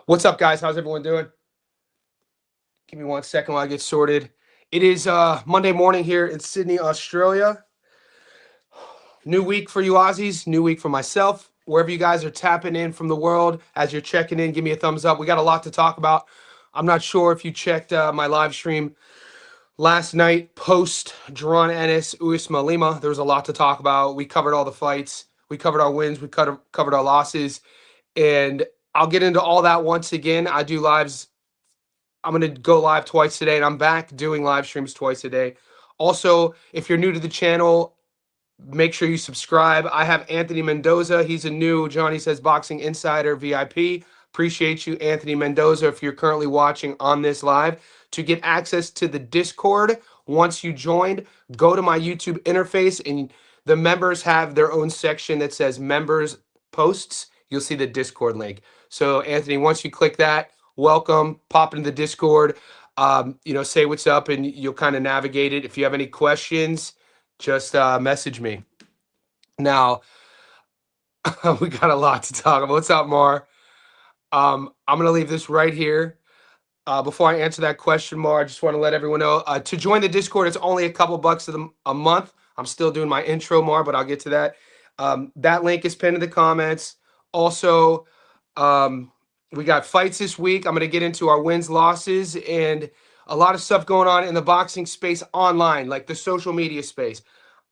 What's up, guys? How's everyone doing? Give me 1 second while I get sorted. It is Monday morning here in Sydney, Australia. New week for you Aussies, new week for myself. Wherever you guys are tapping in from the world, as you're checking in, give me a thumbs up. We got a lot to talk about. I'm not sure if you checked my live stream last night post Jaron Ennis, Usma Lima. There was a lot to talk about. We covered all the fights. We covered our wins. We covered our losses. And I'll get into all that once again. I do lives. I'm going to go live twice today, and I'm back doing live streams twice a day. Also, if you're new to the channel, make sure you subscribe. I have Anthony Mendoza. He's a new Johnny Says Boxing Insider VIP. Appreciate you, Anthony Mendoza, if you're currently watching on this live. To get access to the Discord, once you joined, go to my YouTube interface, and the members have their own section that says members posts. You'll see the Discord link. So, Anthony, once you click that, welcome, pop into the Discord, say what's up, and you'll kind of navigate it. If you have any questions, just message me. Now, we got a lot to talk about. What's up, Mar? I'm going to leave this right here. Before I answer that question, Mar, I just want to let everyone know, to join the Discord, it's only a couple bucks a month. I'm still doing my intro, Mar, but I'll get to that. That link is pinned in the comments. Also, we got fights this week. I'm going to get into our wins, losses, and a lot of stuff going on in the boxing space online, like the social media space.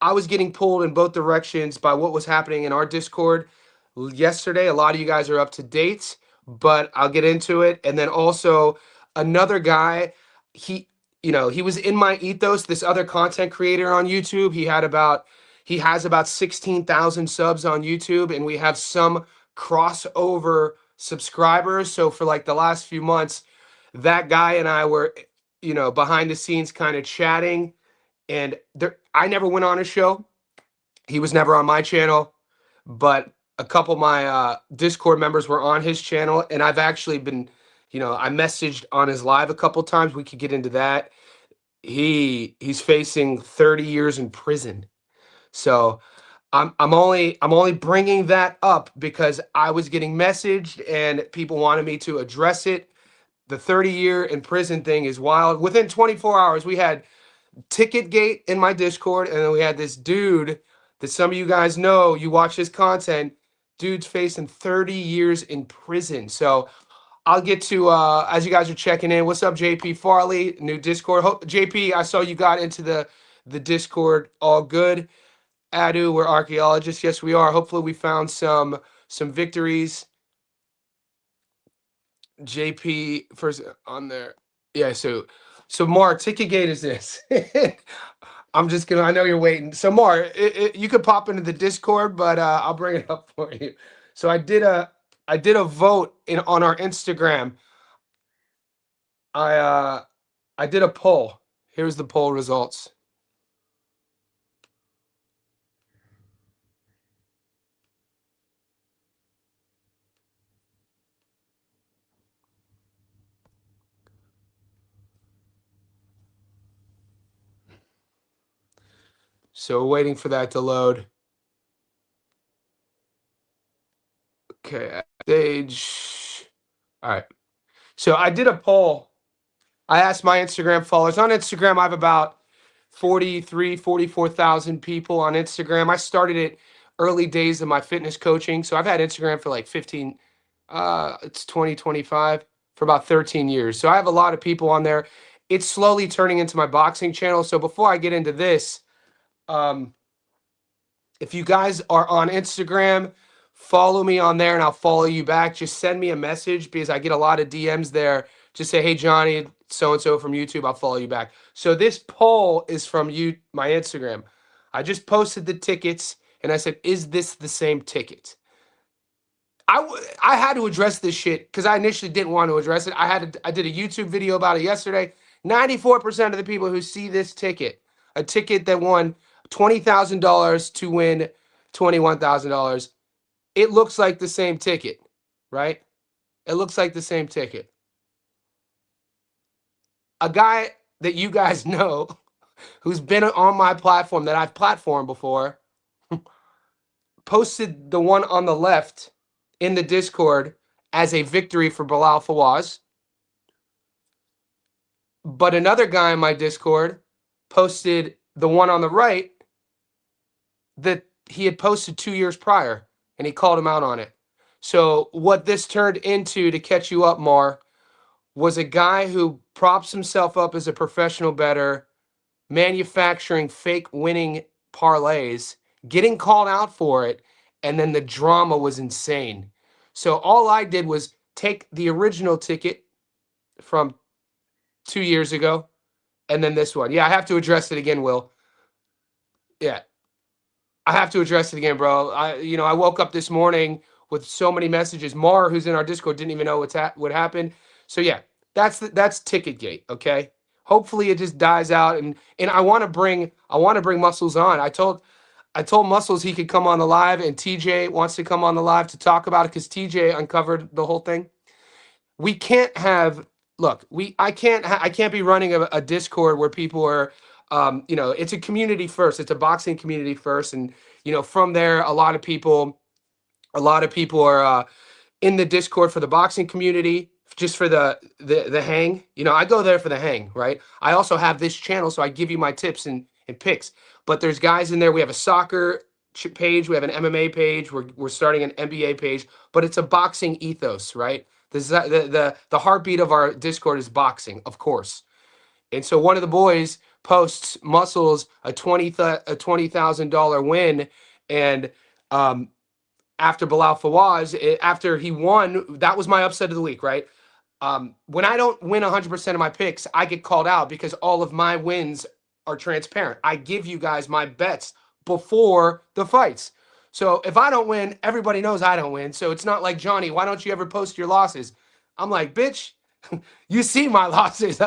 I was getting pulled in both directions by what was happening in our Discord yesterday. A lot of you guys are up to date, but I'll get into it. And then also another guy, he was in my ethos, this other content creator on YouTube. He has about 16,000 subs on YouTube, and we have some crossover subscribers. So for like the last few months, that guy and I were, behind the scenes kind of chatting. And I never went on his show. He was never on my channel, but a couple of my Discord members were on his channel, and I've actually been, I messaged on his live a couple times. We could get into that. He's facing 30 years in prison. So I'm only bringing that up because I was getting messaged and people wanted me to address it. The 30-year in prison thing is wild. Within 24 hours, we had Ticketgate in my Discord, and then we had this dude that some of you guys know, you watch his content, dude's facing 30 years in prison. So I'll get to, as you guys are checking in, what's up, JP Farley, new Discord. JP, I saw you got into the Discord. All good. Adu, we're archaeologists. Yes, we are. Hopefully we found some victories. JP first on there. Yeah, so Mark, Ticketgate is this. I know you're waiting. So Mark, you could pop into the Discord, but I'll bring it up for you. So I did a vote on our Instagram. I did a poll. Here's the poll results. So we're waiting for that to load. Okay, stage. All right. So I did a poll. I asked my Instagram followers. On Instagram, I have about 44,000 people on Instagram. I started it early days of my fitness coaching. So I've had Instagram for like 15, it's 2025, for about 13 years. So I have a lot of people on there. It's slowly turning into my boxing channel. So before I get into this, if you guys are on Instagram, follow me on there and I'll follow you back. Just send me a message because I get a lot of DMs there. Just say, hey, Johnny, so-and-so from YouTube, I'll follow you back. So this poll is from my Instagram. I just posted the tickets and I said, is this the same ticket? I had to address this shit because I initially didn't want to address it. I did a YouTube video about it yesterday. 94% of the people who see this ticket, a ticket that won $20,000 to win $21,000, it looks like the same ticket, right? It looks like the same ticket. A guy that you guys know who's been on my platform that I've platformed before posted the one on the left in the Discord as a victory for Bilal Fawaz. But another guy in my Discord posted the one on the right that he had posted 2 years prior, and he called him out on it. So what this turned into, to catch you up, Mar, was a guy who props himself up as a professional bettor, manufacturing fake winning parlays, getting called out for it, and then the drama was insane. So all I did was take the original ticket from 2 years ago, and then this one. Yeah, I have to address it again, Will. Yeah, I have to address it again, bro. I woke up this morning with so many messages. Mar, who's in our Discord, didn't even know what happened. So yeah, that's Ticketgate. Okay. Hopefully it just dies out, and I want to bring Muscles on. I told Muscles he could come on the live, and TJ wants to come on the live to talk about it because TJ uncovered the whole thing. We can't have look. I can't be running a Discord where people are. It's a community first. It's a boxing community first, and from there, a lot of people are in the Discord for the boxing community, just for the hang. I go there for the hang, right? I also have this channel, so I give you my tips and picks. But there's guys in there. We have a soccer page, we have an MMA page, we're starting an NBA page, but it's a boxing ethos, right? The heartbeat of our Discord is boxing, of course. And so one of the boys posts Muscles a $20,000 win, and after Bilal Fawaz, after he won, that was my upset of the week, right? When I don't win 100% of my picks, I get called out because all of my wins are transparent. I give you guys my bets before the fights. So if I don't win, everybody knows I don't win. So it's not like, Johnny, why don't you ever post your losses? I'm like, bitch, you see my losses.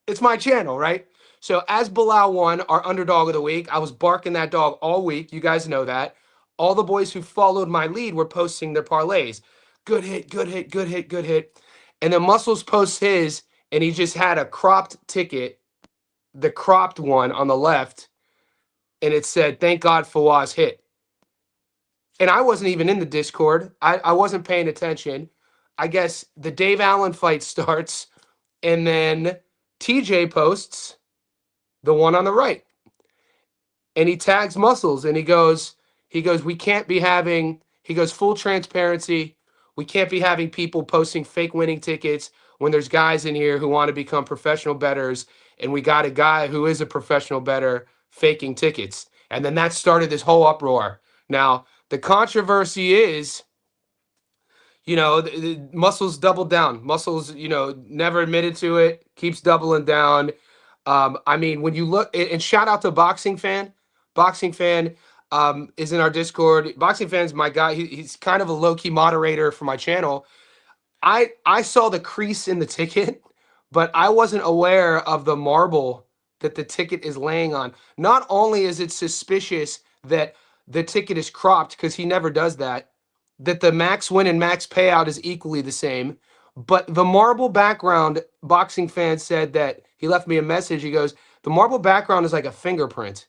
It's my channel, right? So as Bilal won, our underdog of the week, I was barking that dog all week. You guys know that. All the boys who followed my lead were posting their parlays. Good hit, good hit, good hit, good hit. And then Muscles posts his, and he just had a cropped ticket, the cropped one on the left, and it said, "Thank God Fawaz hit." And I wasn't even in the Discord. I wasn't paying attention. I guess the Dave Allen fight starts, and then TJ posts the one on the right. And he tags Muscles, and he goes, we can't be having, he goes, full transparency. We can't be having people posting fake winning tickets when there's guys in here who want to become professional bettors, and we got a guy who is a professional bettor faking tickets. And then that started this whole uproar. Now, the controversy is, the Muscles doubled down. Muscles, never admitted to it, keeps doubling down. When you look, and shout out to Boxing Fan. Boxing Fan is in our Discord. Boxing Fan's my guy. He's kind of a low-key moderator for my channel. I saw the crease in the ticket, but I wasn't aware of the marble that the ticket is laying on. Not only is it suspicious that the ticket is cropped, because he never does that the max win and max payout is equally the same, but the marble background, Boxing Fan said that he left me a message. He goes, the marble background is like a fingerprint.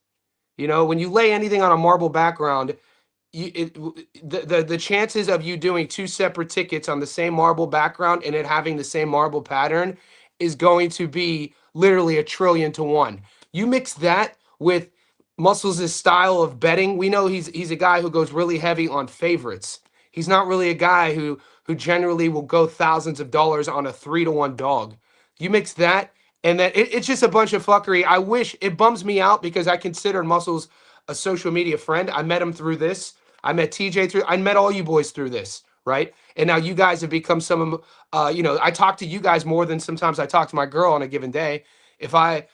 When you lay anything on a marble background, the chances of you doing two separate tickets on the same marble background and it having the same marble pattern is going to be literally 1,000,000,000 to 1. You mix that with Muscles' style of betting. We know he's a guy who goes really heavy on favorites. He's not really a guy who generally will go thousands of dollars on a 3-to-1 dog. You mix that, and then it's just a bunch of fuckery. I wish, it bums me out because I considered Muscles a social media friend. I met him through this. I met TJ through. I met all you boys through this, right? And now you guys have become some of, I talk to you guys more than sometimes I talk to my girl on a given day. If my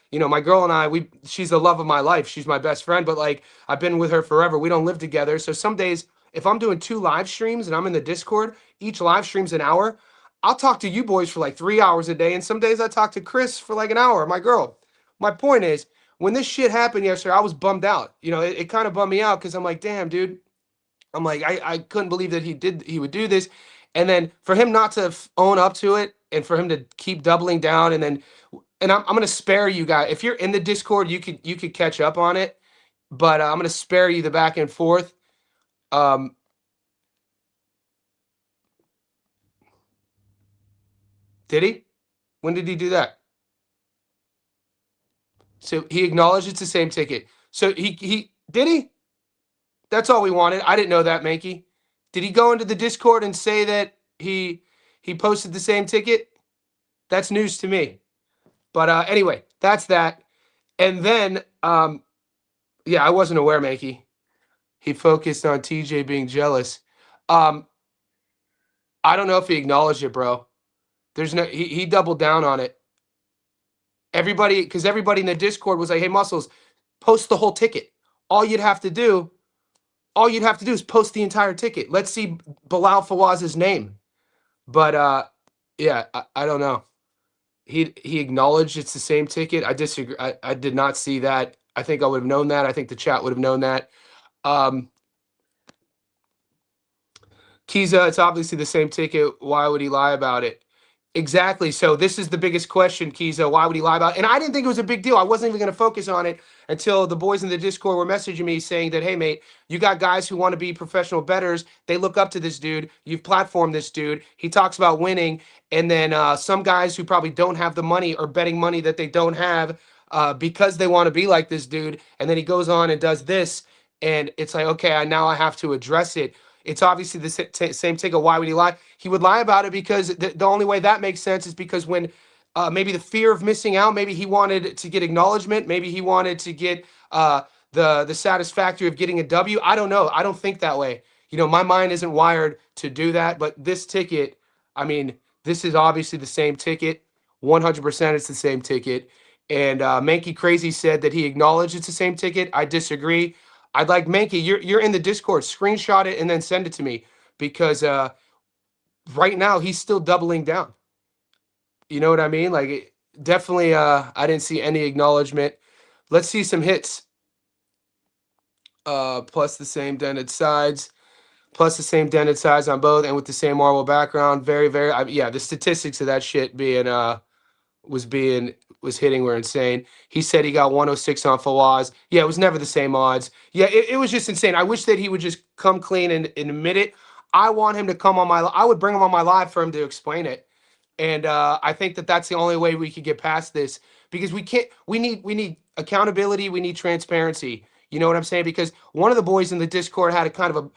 girl and I, she's the love of my life. She's my best friend, but like I've been with her forever. We don't live together. So some days, if I'm doing 2 live streams and I'm in the Discord, each live stream's an hour, I'll talk to you boys for like 3 hours a day. And some days I talk to Chris for like an hour, my girl. My point is, when this shit happened yesterday, I was bummed out. It kind of bummed me out because I'm like, damn, dude. I'm like, I couldn't believe that he would do this. And then for him not to own up to it and for him to keep doubling down, and I'm going to spare you guys. If you're in the Discord, you could catch up on it, but I'm going to spare you the back and forth. Did he? When did he do that? So he acknowledged it's the same ticket. So he did he? That's all we wanted. I didn't know that, Mankey. Did he go into the Discord and say that he posted the same ticket? That's news to me. But anyway, that's that. And then yeah, I wasn't aware, Mankey. He focused on TJ being jealous. Um, I don't know if he acknowledged it, bro. There's no he doubled down on it. Everybody, because everybody in the Discord was like, "Hey, Muscles, post the whole ticket. All you'd have to do, all you'd have to do is post the entire ticket. Let's see Bilal Fawaz's name." But yeah, I don't know. He acknowledged it's the same ticket. I disagree. I did not see that. I think I would have known that. I think the chat would have known that. Kiza, it's obviously the same ticket. Why would he lie about it? Exactly. So this is the biggest question, Kiza. Why would he lie about it? And I didn't think it was a big deal. I wasn't even going to focus on it until the boys in the Discord were messaging me saying that, hey, mate, you got guys who want to be professional bettors. They look up to this dude. You've platformed this dude. He talks about winning. And then some guys who probably don't have the money or betting money that they don't have because they want to be like this dude. And then he goes on and does this. And it's like, okay, now I have to address it. It's obviously the same ticket. Why would he lie? He would lie about it because the only way that makes sense is because when maybe the fear of missing out, maybe he wanted to get acknowledgement, maybe he wanted to get the satisfactory of getting a W. I don't know. I don't think that way. You know, my mind isn't wired to do that. But this ticket, I mean, this is obviously the same ticket. 100% it's the same ticket. And Mankey Crazy said that he acknowledged it's the same ticket. I disagree. I'd like Mankey, you're in the Discord. Screenshot it and then send it to me because right now he's still doubling down. You know what I mean? Like definitely I didn't see any acknowledgement. Let's see some hits. Plus the same dented sides. Plus the same dented sides on both and with the same marble background. Very, very yeah, the statistics of that shit being was hitting were insane. He said he got 106 on Fawaz. Yeah, it was never the same odds. Yeah, it was just insane. I wish that he would just come clean and admit it. I want him to come on I would bring him on my live for him to explain it. And I think that that's the only way we could get past this because we need accountability. We need transparency. You know what I'm saying? Because one of the boys in the Discord had a kind of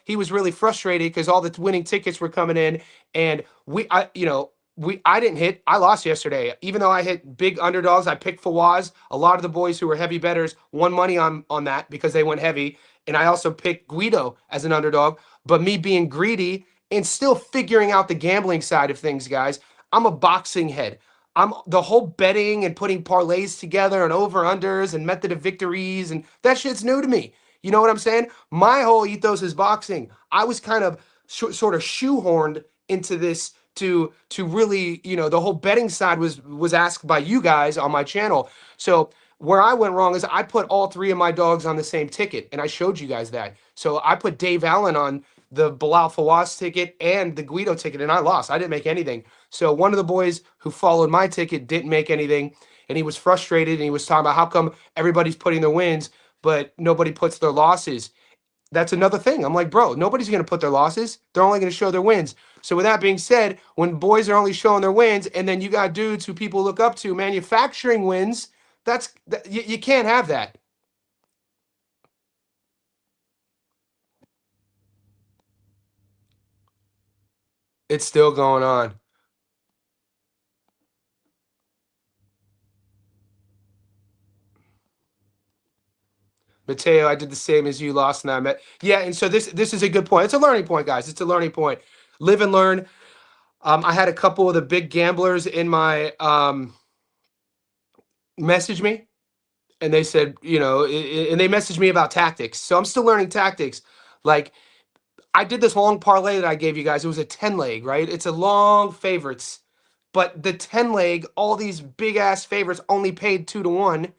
he was really frustrated because all the winning tickets were coming in and I didn't hit. I lost yesterday. Even though I hit big underdogs, I picked Fawaz. A lot of the boys who were heavy bettors won money on that because they went heavy. And I also picked Guido as an underdog. But me being greedy and still figuring out the gambling side of things, guys, I'm a boxing head. I'm the whole betting and putting parlays together and over-unders and method of victories, and that shit's new to me. You know what I'm saying? My whole ethos is boxing. I was kind of sort of shoehorned into this to really, the whole betting side was asked by you guys on my channel. So where I went wrong is I put all three of my dogs on the same ticket, and I showed you guys that. So I put Dave Allen on the Bilal Fawaz ticket and the Guido ticket, and I lost. I didn't make anything. So one of the boys who followed my ticket didn't make anything, and he was frustrated, and he was talking about how come everybody's putting their wins, but nobody puts their losses. That's another thing. I'm like, bro, nobody's going to put their losses. They're only going to show their wins. So with that being said, when boys are only showing their wins, and then you got dudes who people look up to manufacturing wins, you can't have that. It's still going on. Mateo, I did the same as you, lost and I met. Yeah, and so this is a good point. It's a learning point, guys. It's a learning point. Live and learn. I had a couple of the big gamblers in my message me, and they said, and they messaged me about tactics. So I'm still learning tactics. Like I did this long parlay that I gave you guys. It was a 10 leg, right? It's a long favorites, but the 10 leg, all these big ass favorites only paid 2-1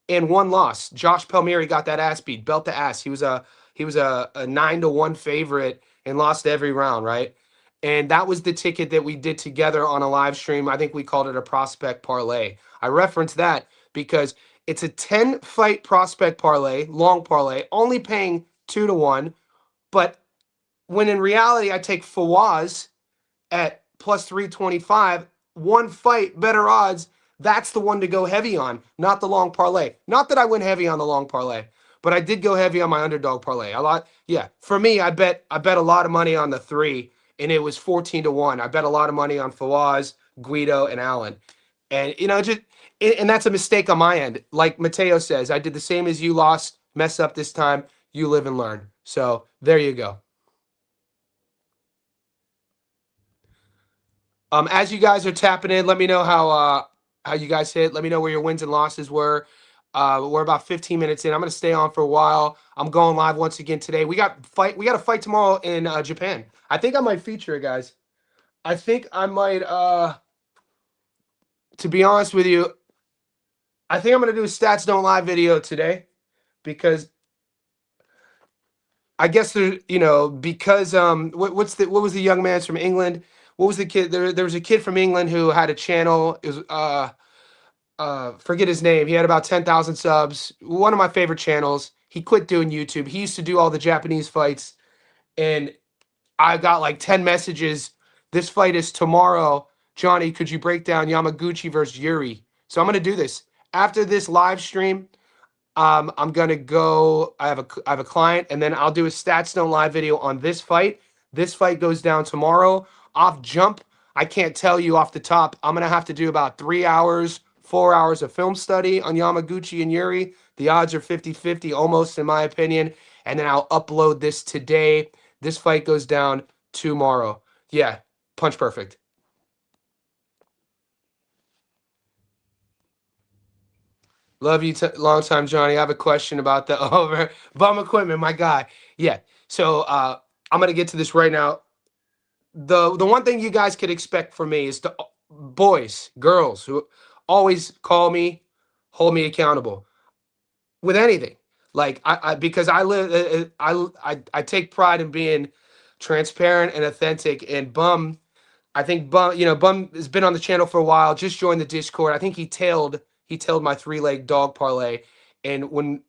and one loss. Josh Palmieri got that ass beat, belt to ass. He was a 9-1 favorite and lost every round, right? And that was the ticket that we did together on a live stream. I think we called it a prospect parlay. I referenced that because it's a 10 fight prospect parlay, long parlay, only paying 2-1. But when in reality, I take Fawaz at plus 325, one fight, better odds, that's the one to go heavy on, not the long parlay. Not that I went heavy on the long parlay, but I did go heavy on my underdog parlay. A lot, yeah. For me, I bet a lot of money on the 3, and it was 14-1. I bet a lot of money on Fawaz, Guido, and Allen. And just and that's a mistake on my end. Like Mateo says, I did the same as you, lost, mess up this time. You live and learn. So there you go. As you guys are tapping in, let me know how you guys hit. Let me know where your wins and losses were. We're about 15 minutes in. I'm gonna stay on for a while. I'm going live once again today. We got a fight tomorrow in Japan. I think I might feature it, guys. I think I might. To be honest with you, I think I'm gonna do a stats don't lie video today because I guess because what was the young man's from England? What was the kid? There was a kid from England who had a channel. It was forget his name. He had about 10,000 subs. One of my favorite channels. He quit doing YouTube. He used to do all the Japanese fights, and I got like 10 messages. This fight is tomorrow. Johnny, could you break down Yamaguchi versus Yuri? So I'm gonna do this after this live stream. I'm gonna go. I have a client, and then I'll do a stats don't lie video on this fight. This fight goes down tomorrow. Off jump, I can't tell you off the top. I'm gonna have to do about 3 hours, 4 hours of film study on Yamaguchi and Yuri. The odds are 50-50, almost in my opinion. And then I'll upload this today. This fight goes down tomorrow. Yeah, punch perfect. Love you, long time, Johnny. I have a question about the over bum equipment, my guy. Yeah. So I'm gonna get to this right now. The one thing you guys could expect from me is to boys, girls who always call me, hold me accountable with anything. Like I because I live I take pride in being transparent and authentic. And Bum, I think Bum has been on the channel for a while. Just joined the Discord. I think he tailed my 3-leg dog parlay, and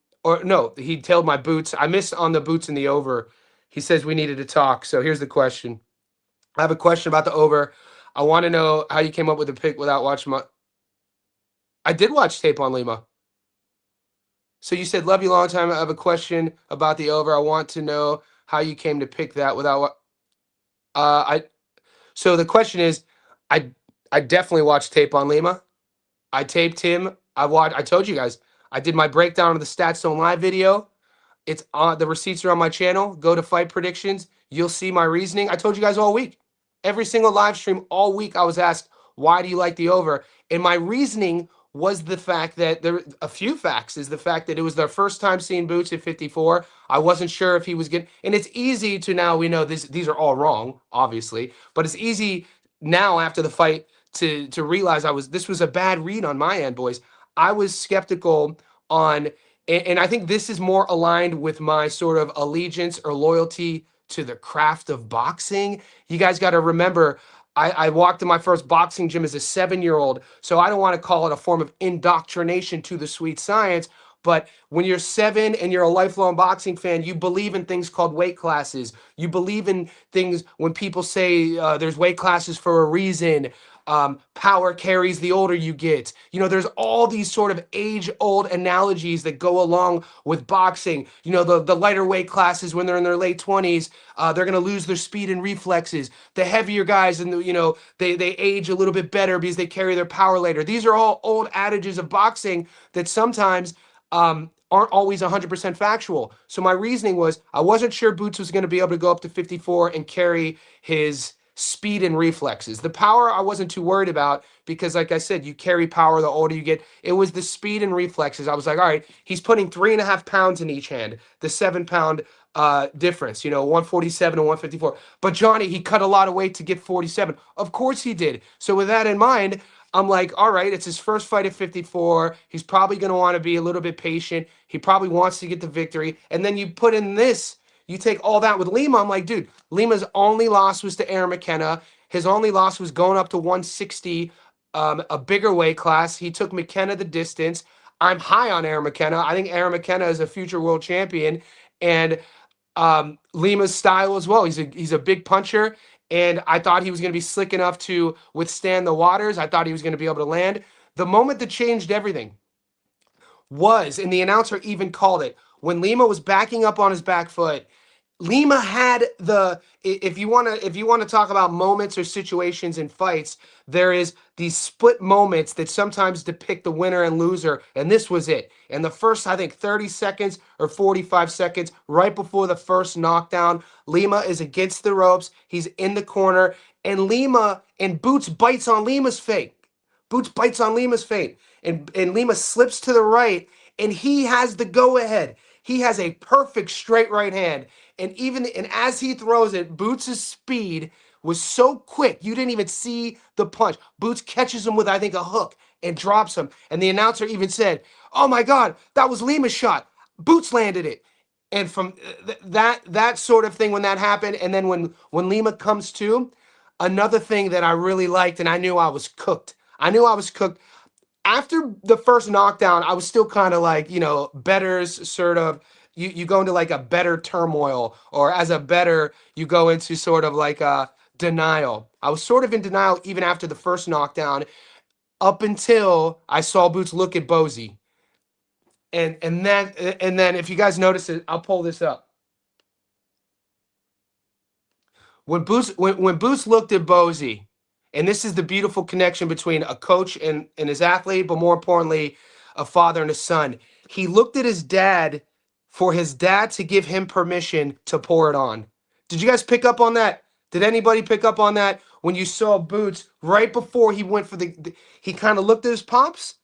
he tailed my boots. I missed on the boots and the over. He says we needed to talk. So here's the question. I have a question about the over. I want to know how you came up with the pick without watching my. I did watch tape on Lima. So you said, love you long time. I have a question about the over. I want to know how you came to pick that without. So the question is, I definitely watched tape on Lima. I taped him. I told you guys. I did my breakdown of the Stats Don't Lie video. It's on the receipts are on my channel. Go to Fight Predictions. You'll see my reasoning. I told you guys all week. Every single live stream all week, I was asked, why do you like the over? And my reasoning was the fact that a few facts is the fact that it was their first time seeing Boots at 54. I wasn't sure if he was getting, and it's easy to now, we know these are all wrong, obviously, but it's easy now after the fight to realize this was a bad read on my end, boys. I was skeptical on, and I think this is more aligned with my sort of allegiance or loyalty to the craft of boxing. You guys got to remember, I walked in my first boxing gym as a 7-year-old, so I don't want to call it a form of indoctrination to the sweet science. But when you're 7 and you're a lifelong boxing fan, you believe in things called weight classes. You believe in things when people say there's weight classes for a reason. Power carries the older you get. There's all these sort of age-old analogies that go along with boxing. The lighter weight classes, when they're in their late 20s, they're going to lose their speed and reflexes. The heavier guys, and they age a little bit better because they carry their power later. These are all old adages of boxing that sometimes aren't always 100% factual. So my reasoning was I wasn't sure Boots was going to be able to go up to 54 and carry his speed and reflexes. The power I wasn't too worried about because, like I said, you carry power the older you get. It was the speed and reflexes. I was like, all right, he's putting 3.5 pounds in each hand, the 7-pound difference, 147 and 154. But Johnny, he cut a lot of weight to get 47. Of course he did. So with that in mind, I'm like, all right, it's his first fight at 54. He's probably going to want to be a little bit patient. He probably wants to get the victory. And then you put in this, you take all that with Lima. I'm like, dude, Lima's only loss was to Aaron McKenna. His only loss was going up to 160, a bigger weight class. He took McKenna the distance. I'm high on Aaron McKenna. I think Aaron McKenna is a future world champion. And Lima's style as well. He's a big puncher. and I thought he was going to be slick enough to withstand the waters. I thought he was going to be able to land. The moment that changed everything was, and the announcer even called it, when Lima was backing up on his back foot. Lima had if you want to talk about moments or situations in fights, there is these split moments that sometimes depict the winner and loser, and this was it. In the first, I think, 30 seconds or 45 seconds, right before the first knockdown, Lima is against the ropes. He's in the corner, and Boots bites on Lima's fate. Boots bites on Lima's fate, and Lima slips to the right, and he has the go-ahead. He has a perfect straight right hand. And as he throws it, Boots' speed was so quick, you didn't even see the punch. Boots catches him with, I think, a hook and drops him. And the announcer even said, "Oh my God, that was Lima's shot. Boots landed it." And from that sort of thing, when that happened, and then when Lima comes to, another thing that I really liked, and I knew I was cooked. I knew I was cooked after the first knockdown. I was still kind of like, betters sort of, you go into like a better turmoil, or as a better, you go into sort of like a denial. I was sort of in denial even after the first knockdown, up until I saw Boots look at Bozy. And then if you guys notice it, I'll pull this up. When Boots looked at Bozy, and this is the beautiful connection between a coach and his athlete, but more importantly, a father and a son. He looked at his dad for his dad to give him permission to pour it on. Did you guys pick up on that? Did anybody pick up on that when you saw Boots right before he went for he kind of looked at his pops,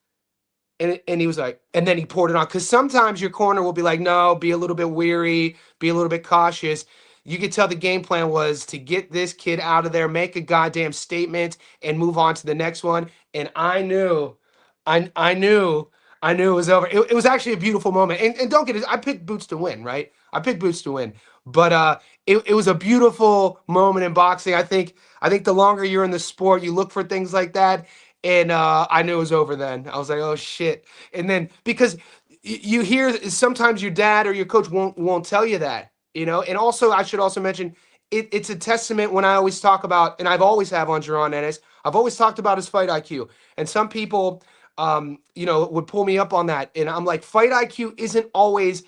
and he was like, and then he poured it on. Because sometimes your corner will be like, no, be a little bit weary, be a little bit cautious. You could tell the game plan was to get this kid out of there, make a goddamn statement, and move on to the next one. And I knew it was over. It was actually a beautiful moment. And don't get it, I picked Boots to win, right? I picked Boots to win. But it was a beautiful moment in boxing. I think the longer you're in the sport, you look for things like that. And I knew it was over then. I was like, oh shit. And then because you hear sometimes your dad or your coach won't tell you that, And also I should also mention it's a testament when I always talk about, and I've always have on Jaron Ennis, I've always talked about his fight IQ. And some people would pull me up on that. And I'm like, fight IQ isn't always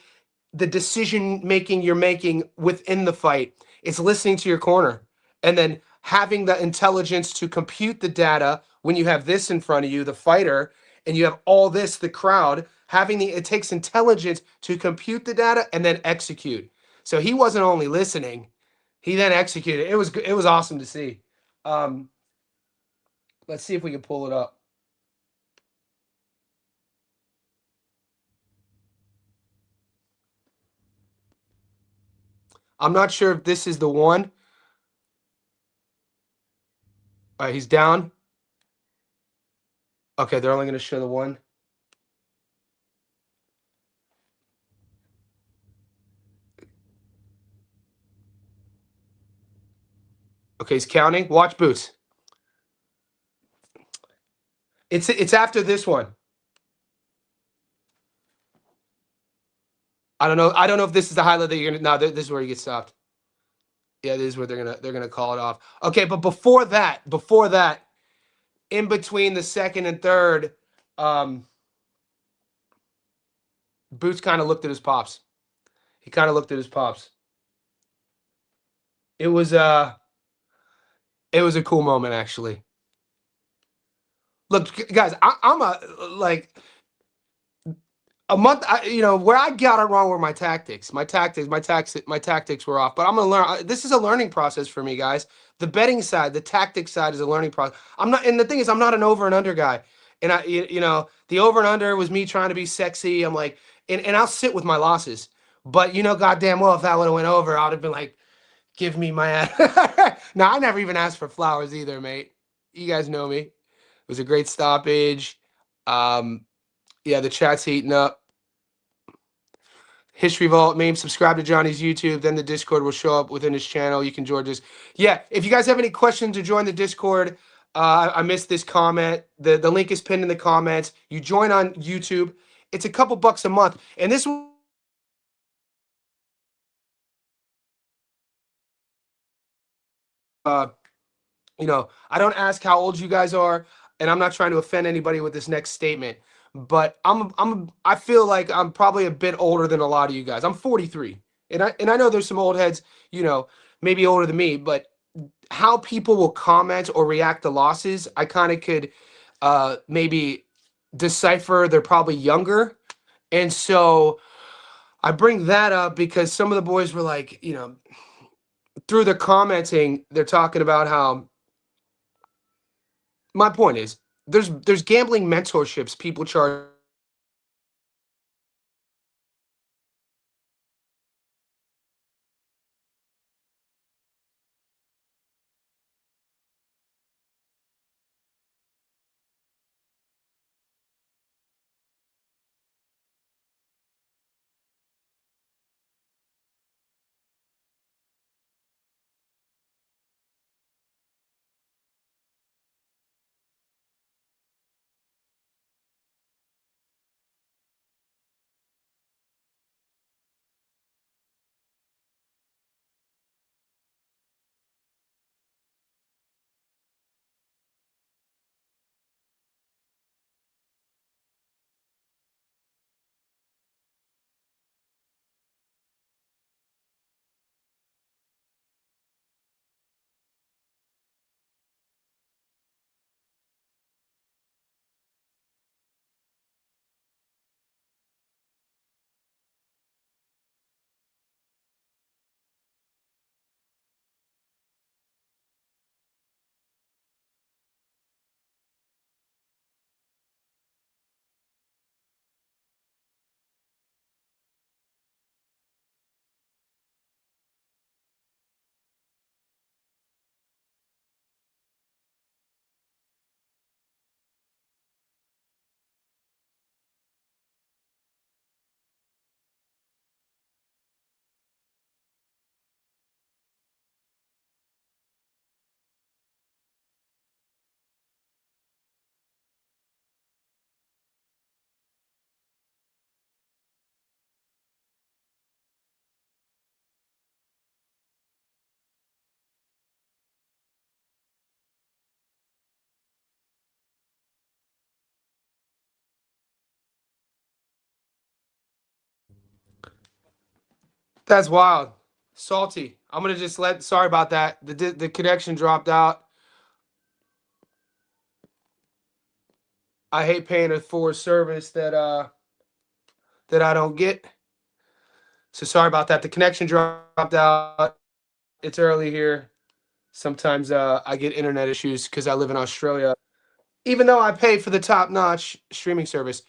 the decision making you're making within the fight. It's listening to your corner, and then having the intelligence to compute the data when you have this in front of you, the fighter, and you have all this, the crowd. It takes intelligence to compute the data and then execute. So he wasn't only listening, he then executed. It was awesome to see. Um, let's see if we can pull it up. I'm not sure if this is the one. All right, he's down. Okay, they're only going to show the one. Okay, he's counting. Watch Boots. It's after this one. I don't know. I don't know if this is the highlight that you're gonna. No, this is where you get stopped. Yeah, this is where they're gonna call it off. Okay, but before that, in between the second and third, Boots kind of looked at his pops. He kind of looked at his pops. It was it was a cool moment actually. Look, guys, I'm a like a month. Where I got it wrong were my tactics. My tactics were off. But I'm gonna learn. This is a learning process for me, guys. The betting side, the tactics side is a learning process. I'm not, and the thing is, I'm not an over and under guy. And the over and under was me trying to be sexy. I'm like, and I'll sit with my losses. But goddamn well, if that would have went over, I'd have been like, give me my ass. No, I never even asked for flowers either, mate. You guys know me. It was a great stoppage. Yeah, the chat's heating up. History Vault, maybe subscribe to Johnny's YouTube, then the Discord will show up within his channel. You can join this. Yeah, if you guys have any questions to join the Discord, I missed this comment. The link is pinned in the comments. You join on YouTube. It's a couple bucks a month. And this I don't ask how old you guys are, and I'm not trying to offend anybody with this next statement, but I feel like I'm probably a bit older than a lot of you guys. I'm 43, and I know there's some old heads, maybe older than me, but how people will comment or react to losses, I kind of could maybe decipher they're probably younger, and so I bring that up because some of the boys were like, through the commenting, they're talking about how my point is there's gambling mentorships people charge. That's wild. Salty. I'm gonna just let. Sorry about that. The connection dropped out. I hate paying for a service that I don't get. So sorry about that. The connection dropped out. It's early here. Sometimes I get internet issues because I live in Australia. Even though I pay for the top notch streaming service.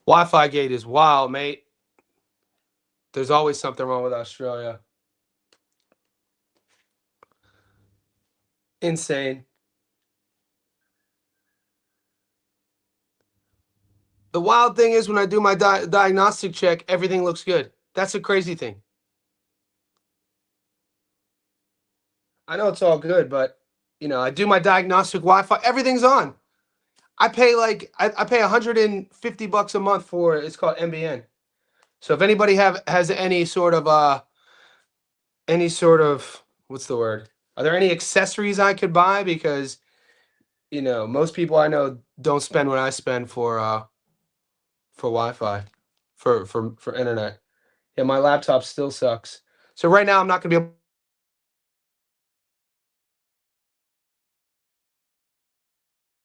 Wi-Fi gate is wild, mate. There's always something wrong with Australia. Insane. The wild thing is when I do my diagnostic check, everything looks good. That's a crazy thing. I know it's all good, but I do my diagnostic Wi-Fi. Everything's on. I pay I pay $150 a month for it's called MBN. So if anybody has any sort of what's the word? Are there any accessories I could buy? Because most people I know don't spend what I spend for Wi-Fi, for internet. Yeah, my laptop still sucks. So right now I'm not gonna be able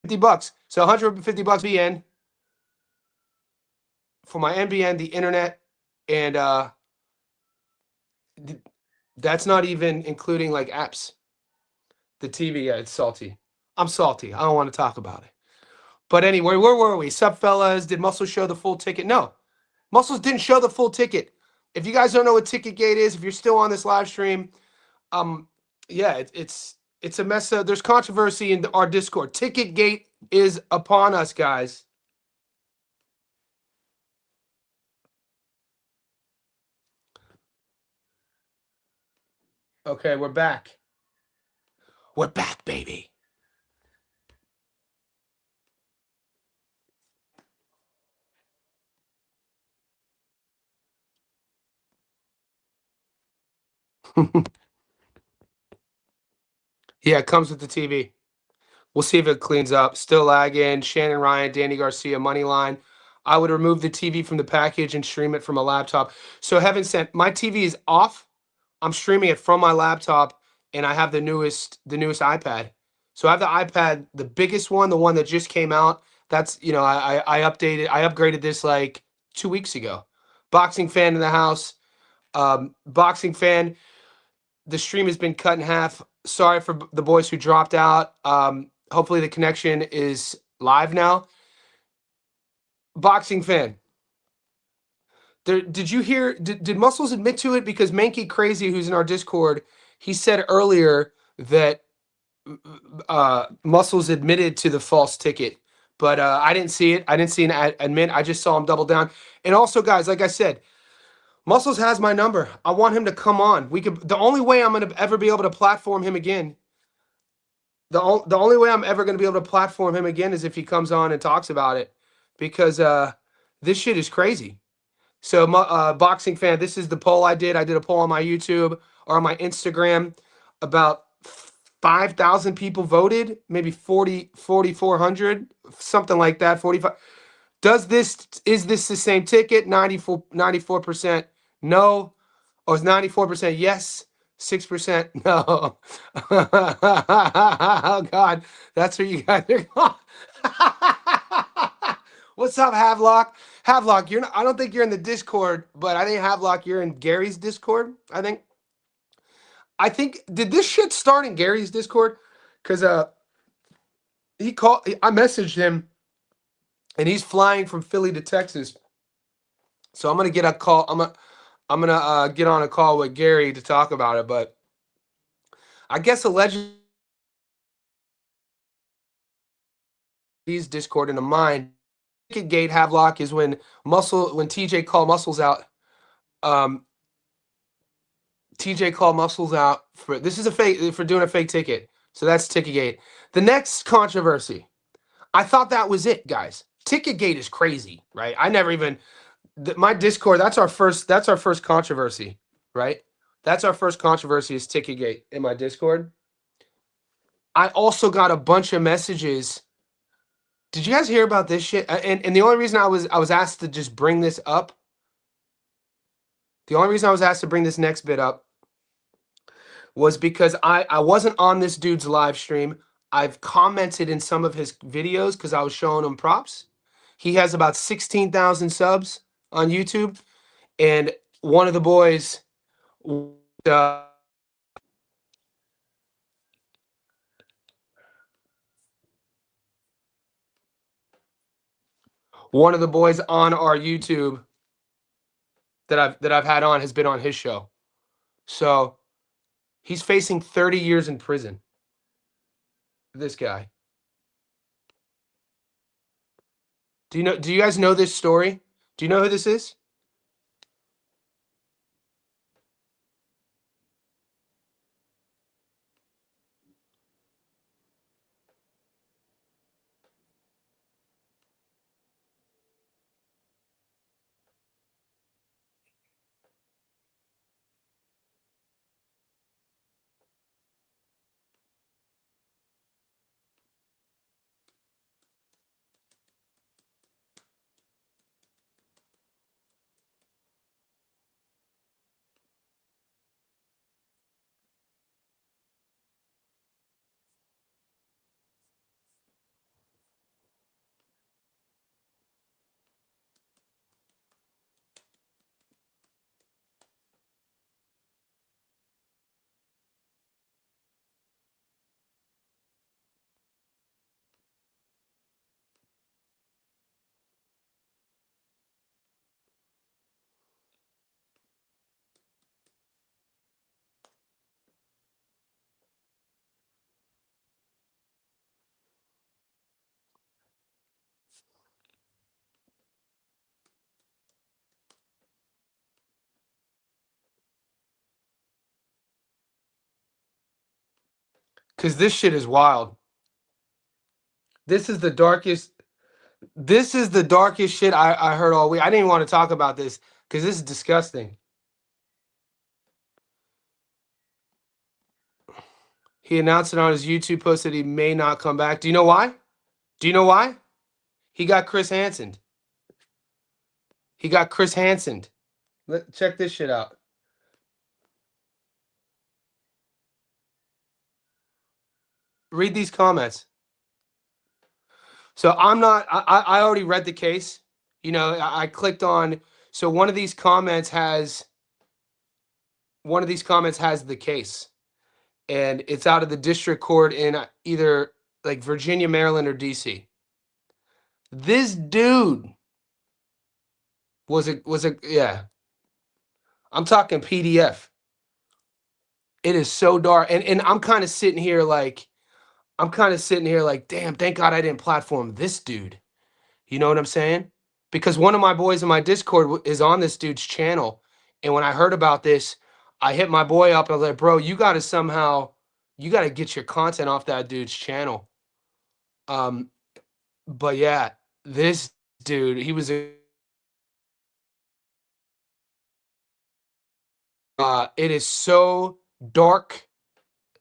$50. So $150 BN for my NBN, the internet, and that's not even including like apps. The TV, yeah, it's salty. I'm salty. I don't want to talk about it. But anyway, where were we? Sup, fellas? Did Muscle show the full ticket? No, Muscles didn't show the full ticket. If you guys don't know what Ticketgate is, if you're still on this live stream, um, yeah, it's a mess up. There's controversy in our Discord. Ticketgate is upon us, guys. Okay, we're back. We're back, baby. Yeah, it comes with the TV. We'll see if it cleans up. Still lagging. Shannon Ryan, Danny Garcia, money line. I would remove the TV from the package and stream it from a laptop. So heaven sent, my TV is off. I'm streaming it from my laptop, and I have the newest iPad. So I have the iPad, the biggest one, the one that just came out. That's I upgraded this like 2 weeks ago. Boxing fan in the house. Boxing fan. The stream has been cut in half. Sorry for the boys who dropped out. Hopefully the connection is live now. Boxing fan. Did you hear? Did Muscles admit to it? Because Mankey Crazy, who's in our Discord, he said earlier that Muscles admitted to the false ticket, but I didn't see it. I didn't see an admit. I just saw him double down. And also, guys, like I said, Muscles has my number. I want him to come on. We could. The only way I'm gonna ever be able to platform him again. The only way I'm ever gonna be able to platform him again is if he comes on and talks about it, because this shit is crazy. So, boxing fan, this is the poll I did. I did a poll on my YouTube or on my Instagram. About 5,000 people voted, maybe 4,400, something like that, 45. Is this the same ticket? 94% no. Or is 94% yes? 6% no. Oh, God. That's what you guys are. What's up, Havelock? Havelock, you're not, I don't think you're in the Discord, but I think Havelock, you're in Gary's Discord. I think did this shit start in Gary's Discord? Because I messaged him, and he's flying from Philly to Texas. So I'm gonna get a call. I'm gonna get on a call with Gary to talk about it. But I guess allegedly he's Discord into mine. Gate Havelock is when TJ called Muscles out. TJ called Muscles out for this is a fake for doing a fake ticket. So that's Ticketgate. The next controversy. I thought that was it, guys. Ticketgate is crazy, right? I never even my Discord. That's our first controversy, right? That's our first controversy is Ticketgate in my Discord. I also got a bunch of messages. Did you guys hear about this shit? And the only reason I was asked to just bring this up. The only reason I was asked to bring this next bit up was because I wasn't on this dude's live stream. I've commented in some of his videos because I was showing him props. He has about 16,000 subs on YouTube, and one of the boys, uh, One of the boys on our YouTube that I've had on has been on his show. So he's facing 30 years in prison. This guy. Do you guys know this story? Do you know who this is? Because this shit is wild. This is the darkest. This is the darkest shit I heard all week. I didn't even want to talk about this because this is disgusting. He announced it on his YouTube post that he may not come back. Do you know why? Do you know why? He got Chris Hansen. He got Chris Hansen. Check this shit out. Read these comments. So I'm not. I already read the case. You know, I clicked on. So one of these comments has. One of these comments has the case, and it's out of the district court in either like Virginia, Maryland, or DC. This dude was a yeah. I'm talking PDF. It is so dark, and I'm kind of sitting here like damn, thank God I didn't platform this dude. You know what I'm saying? Because one of my boys in my Discord is on this dude's channel, and when I heard about this, I hit my boy up and I was like, bro, you got to get your content off that dude's channel. But yeah, this dude, he was it is so dark.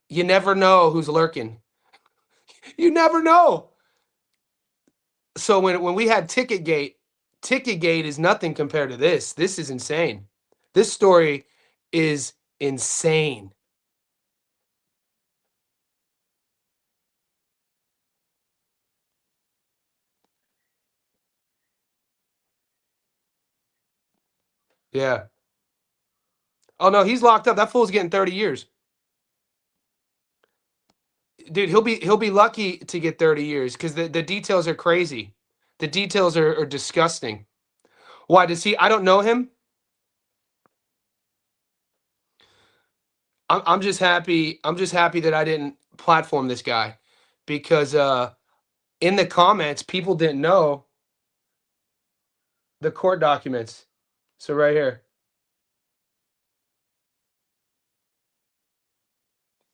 You never know who's lurking. You never know. So when we had Ticketgate is nothing compared to this. This is insane. This story is insane. Yeah. Oh no, he's locked up. That fool's getting 30 years. Dude, he'll be lucky to get 30 years because the details are crazy. The details are disgusting. Why does he? I don't know him. I'm just happy. I'm just happy that I didn't platform this guy because in the comments people didn't know the court documents. So right here.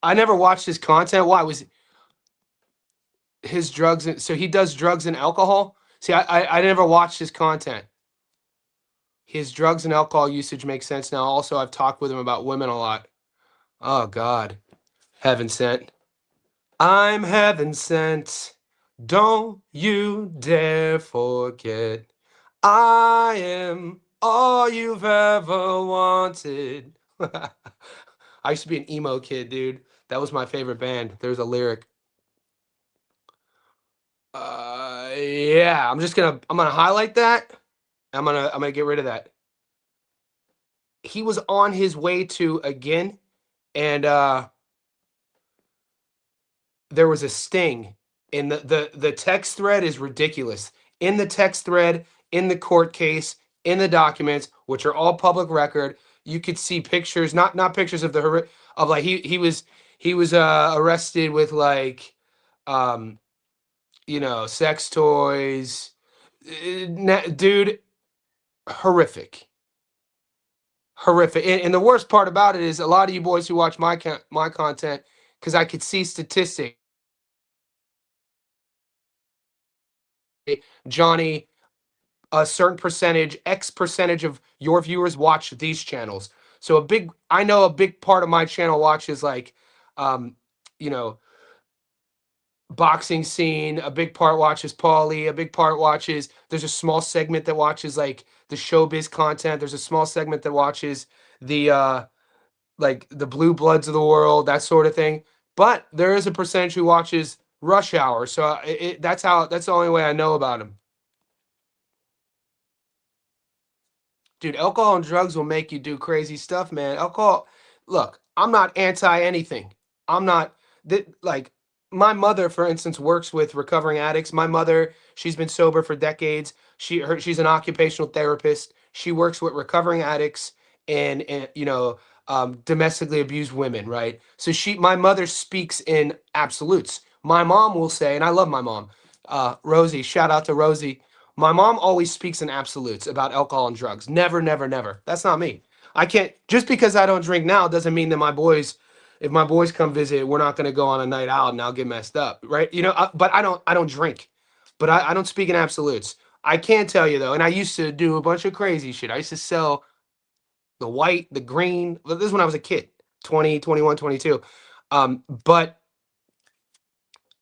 I never watched his content. Why was his drugs? So he does drugs and alcohol. See, I never watched his content. His drugs and alcohol usage makes sense now. Also, I've talked with him about women a lot. Oh God, heaven sent. I'm heaven sent. Don't you dare forget. I am all you've ever wanted. I used to be an emo kid, dude. That was my favorite band. There's a lyric. Yeah, I'm gonna highlight that. I'm gonna get rid of that. He was on his way to again, and there was a sting. And the text thread is ridiculous. in the text thread, in the court case, in the documents, which are all public record. You could see pictures, not pictures of of like he was arrested with like um sex toys. Dude, horrific. Horrific. And the worst part about it is a lot of you boys who watch my content, because I could see statistics. Johnny, a certain percentage, X percentage of your viewers watch these channels. So I know a big part of my channel watches like, you know, boxing scene. A big part watches Paulie. A big part watches. There's a small segment that watches like the showbiz content. There's a small segment that watches the like the Blue Bloods of the world, that sort of thing. But there is a percentage who watches Rush Hour. So that's the only way I know about him. Dude, alcohol and drugs will make you do crazy stuff, man. Look, I'm not anti anything. I'm not like my mother, for instance, works with recovering addicts. My mother, she's been sober for decades. She's an occupational therapist. She works with recovering addicts and domestically abused women, right? So my mother speaks in absolutes. My mom will say, and I love my mom, Rosie, shout out to Rosie. My mom always speaks in absolutes about alcohol and drugs. Never, never, never. That's not me. I can't, just because I don't drink now doesn't mean that if my boys come visit, we're not going to go on a night out and I'll get messed up, right? But I don't drink, but I don't speak in absolutes. I can tell you though, and I used to do a bunch of crazy shit. I used to sell the white, the green. This is when I was a kid, 20, 21, 22. But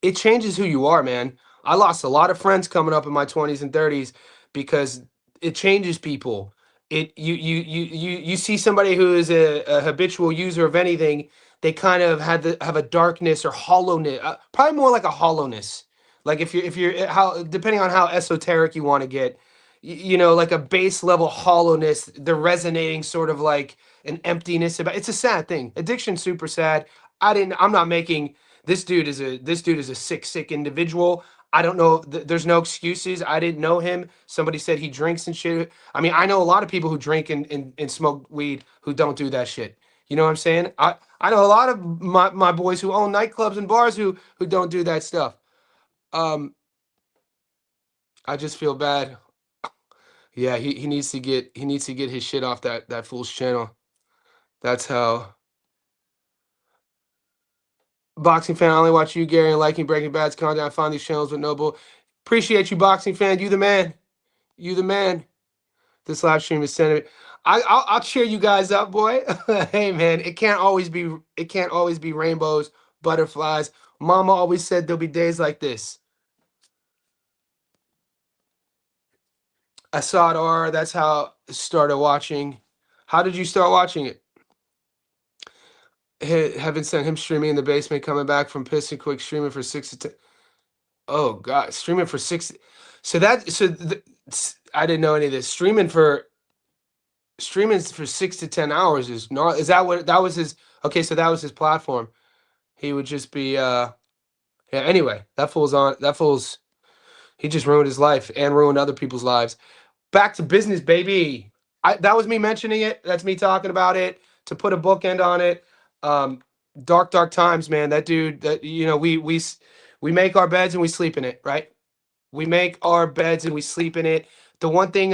it changes who you are, man. I lost a lot of friends coming up in my 20s and 30s because it changes people. You see somebody who is a habitual user of anything, they kind of have a darkness or hollowness, probably more like a hollowness. Like if you're how depending on how esoteric you want to get, like a base level hollowness, the resonating sort of like an emptiness about. It's a sad thing. Addiction's super sad. I'm not making this dude is a sick individual. I don't know. There's no excuses. I didn't know him. Somebody said he drinks and shit. I mean, I know a lot of people who drink and smoke weed who don't do that shit. You know what I'm saying? I know a lot of my boys who own nightclubs and bars who don't do that stuff. I just feel bad. Yeah, he needs to get his shit off that fool's channel. That's how. Boxing fan, I only watch you, Gary, and liking Breaking Bad's content. I find these channels with Noble. Appreciate you, boxing fan. You the man. You the man. This live stream is sending. I'll cheer you guys up, boy. Hey man, it can't always be rainbows, butterflies. Mama always said there'll be days like this. I saw it, or that's how I started watching. How did you start watching it? Haven't sent him streaming in the basement, coming back from piss and quick streaming for 6 to 10. Oh God, streaming for 6. I didn't know any of this. Streaming for 6 to 10 hours is not. Is that what that was his? Okay, so that was his platform. He would just be. Yeah. Anyway, that fool's on. That fool's. He just ruined his life and ruined other people's lives. Back to business, baby. That was me mentioning it. That's me talking about it to put a bookend on it. Dark times, man. That dude. That we make our beds and we sleep in it, right? We make our beds and we sleep in it. The one thing,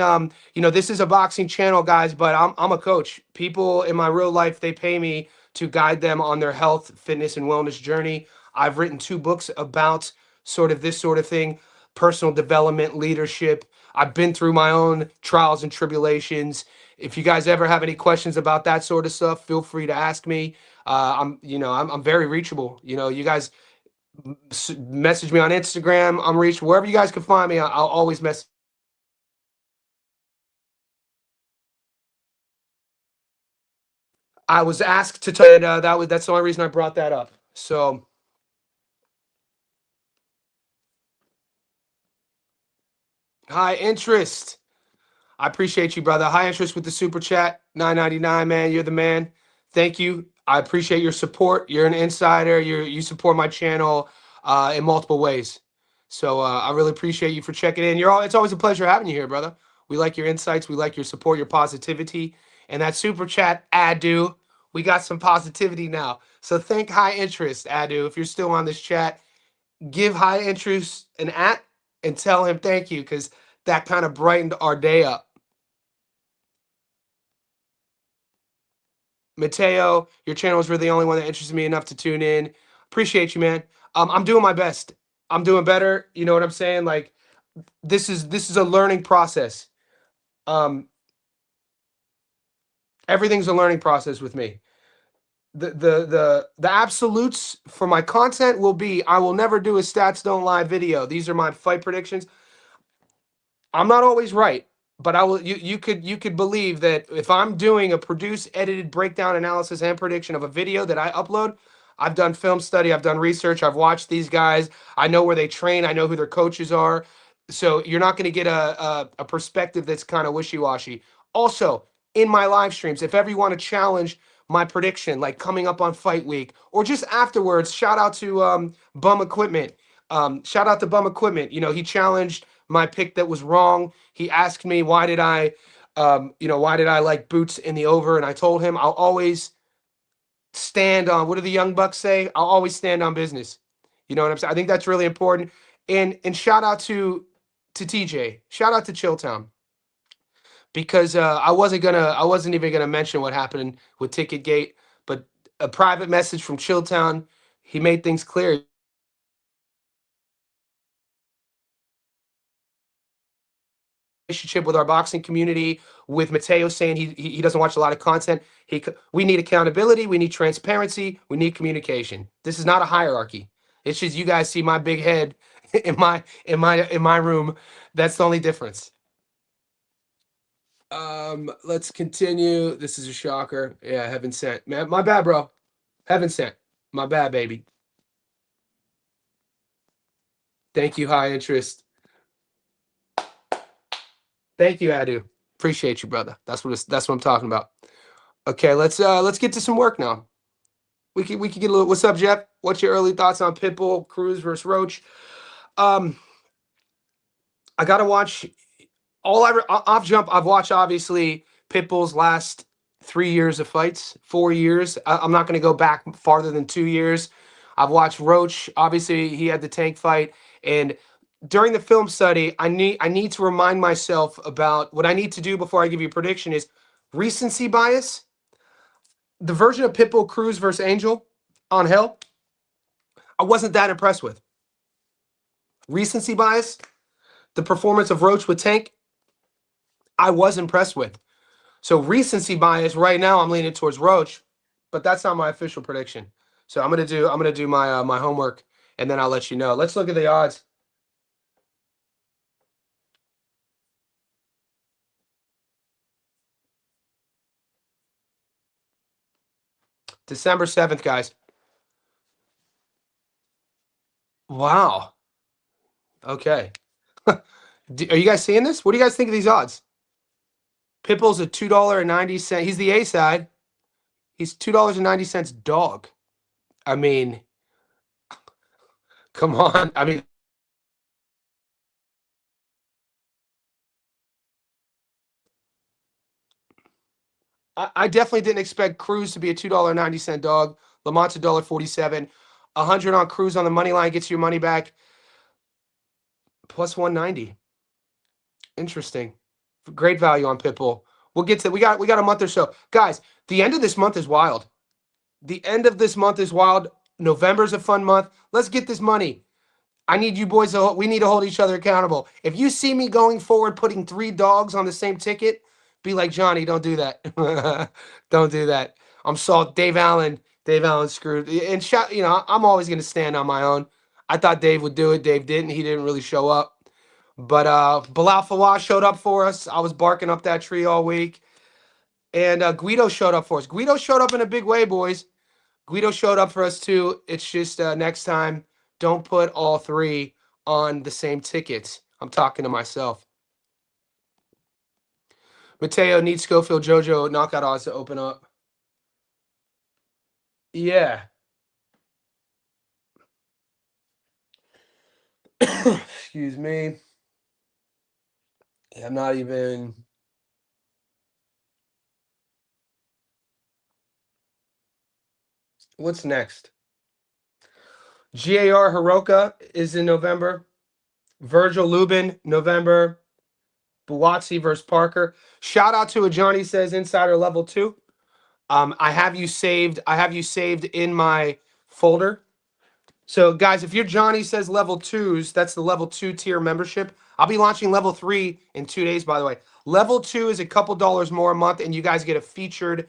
this is a boxing channel, guys, but I'm a coach. People in my real life, they pay me to guide them on their health, fitness, and wellness journey. I've written 2 books about sort of this sort of thing, personal development, leadership. I've been through my own trials and tribulations. If you guys ever have any questions about that sort of stuff, feel free to ask me. I'm very reachable. You guys message me on Instagram. I'm reachable wherever you guys can find me. I'll always message. I was asked to tell, and that's the only reason I brought that up. So, high interest. I appreciate you, brother. High interest with the super chat, $9.99, man. You're the man. Thank you. I appreciate your support. You're an insider. You support my channel in multiple ways. So I really appreciate you for checking in. It's always a pleasure having you here, brother. We like your insights. We like your support, your positivity, and that super chat, Adu. We got some positivity now. So thank High Interest, Adu. If you're still on this chat, give High Interest an @ and tell him thank you, because that kind of brightened our day up. Mateo, your channel is really the only one that interested me enough to tune in. Appreciate you, man. I'm doing my best. I'm doing better. You know what I'm saying? Like, this is a learning process. Um, everything's a learning process with me. The absolutes for my content will be, I will never do a stats don't lie video. These are my fight predictions. I'm not always right, but I will. You could believe that if I'm doing a produced, edited breakdown, analysis, and prediction of a video that I upload, I've done film study, I've done research, I've watched these guys, I know where they train, I know who their coaches are. So you're not going to get a perspective that's kind of wishy washy. Also, in my live streams, if ever you want to challenge my prediction, like coming up on fight week or just afterwards, shout out to Bum Equipment. Shout out to Bum Equipment. You know, he challenged my pick that was wrong. He asked me why did I like boots in the over, and I told him I'll always stand on, what do the young bucks say? I'll always stand on business. You know what I'm saying? I think that's really important. And shout out to TJ. Shout out to Chilltown, because I wasn't even gonna mention what happened with Ticketgate, but a private message from Chilltown, he made things clear. Relationship with our boxing community, with Mateo saying he doesn't watch a lot of content. We need accountability, we need transparency, we need communication. This is not a hierarchy. It's just you guys see my big head in my room. That's the only difference. Let's continue. This is a shocker. Yeah, heaven sent. Man, my bad, bro. Heaven sent. My bad, baby. Thank you, High Interest. Thank you, Adu. Appreciate you, brother. That's what I'm talking about. Okay, let's get to some work now. We could get a little. What's up, Jeff? What's your early thoughts on Pitbull, Cruz versus Roach? I gotta watch off jump. I've watched obviously Pitbull's last 3 years of fights, 4 years. I'm not gonna go back farther than 2 years. I've watched Roach. Obviously, he had the Tank fight, and during the film study, I need to remind myself about what I need to do before I give you a prediction is recency bias. The version of Pitbull Cruz versus Angel on Hell, I wasn't that impressed with. Recency bias, the performance of Roach with Tank, I was impressed with. So recency bias, right now I'm leaning towards Roach, but that's not my official prediction. So I'm gonna do my homework, and then I'll let you know. Let's look at the odds. December 7th, guys. Wow. Okay. Are you guys seeing this? What do you guys think of these odds? Pitbull's a $2.90. He's the A side. He's $2.90 dog. I mean, come on. I mean, I definitely didn't expect Cruz to be a $2.90 dog. Lamont's $1.47. 100 on Cruz on the money line gets your money back. Plus 190. Interesting. Great value on Pitbull. We'll get to, we got a month or so. Guys, the end of this month is wild. The end of this month is wild. November's a fun month. Let's get this money. I need you boys we need to hold each other accountable. If you see me going forward putting 3 dogs on the same ticket, be like, Johnny, don't do that. Don't do that. I'm salt. Dave Allen screwed. And I'm always going to stand on my own. I thought Dave would do it. Dave didn't. He didn't really show up. But Bilal Fawaz showed up for us. I was barking up that tree all week. And Guido showed up for us. Guido showed up in a big way, boys. Guido showed up for us too. It's just next time, don't put all 3 on the same tickets. I'm talking to myself. Mateo needs Schofield JoJo knockout odds to open up. Yeah. Excuse me. Yeah, I'm not even. What's next? GAR Hiroka is in November. Virgil Lubin, November. Buatsi versus Parker. Shout out to a Johnny Says Insider Level 2. I have you saved. I have you saved in my folder. So, guys, if you're Johnny Says Level 2s, that's the Level 2 tier membership. I'll be launching Level 3 in 2 days, by the way. Level 2 is a couple dollars more a month, and you guys get a featured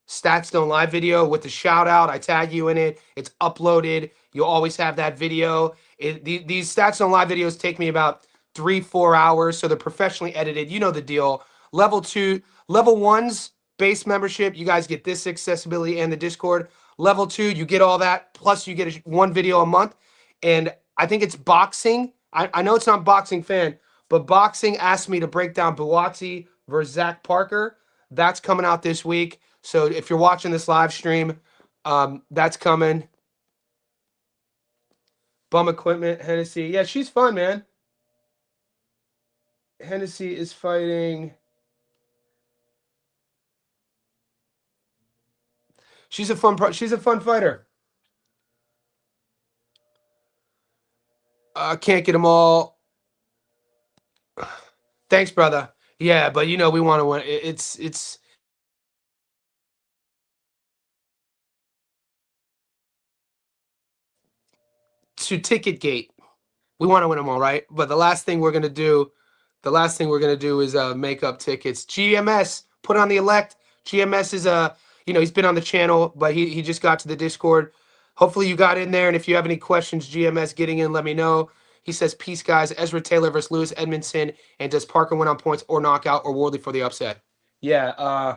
Stats Don't Lie video with the shout out. I tag you in it. It's uploaded. You'll always have that video. These Stats Don't Lie videos take me about 3-4 hours, so they're professionally edited. You know the deal. Level 2, Level 1's base membership. You guys get this accessibility and the Discord. Level 2, you get all that. Plus, you get one video a month. And I think it's boxing. I know it's not boxing fan, but boxing asked me to break down Buatsi versus Zach Parker. That's coming out this week. So if you're watching this live stream, that's coming. Bum Equipment, Hennessy. Yeah, she's fun, man. Hennessy is fighting. She's a fun fighter. Can't get them all. Thanks, brother. Yeah, but we want to win. It's to Ticket Gate. We want to win them all, right? But the last thing we're gonna do is make up tickets. GMS put on the elect. GMS is he's been on the channel, but he just got to the Discord. Hopefully you got in there, and if you have any questions, GMS getting in, let me know. He says, "Peace, guys. Ezra Taylor versus Lewis Edmondson, and does Parker win on points or knockout or Wardley for the upset?" Yeah.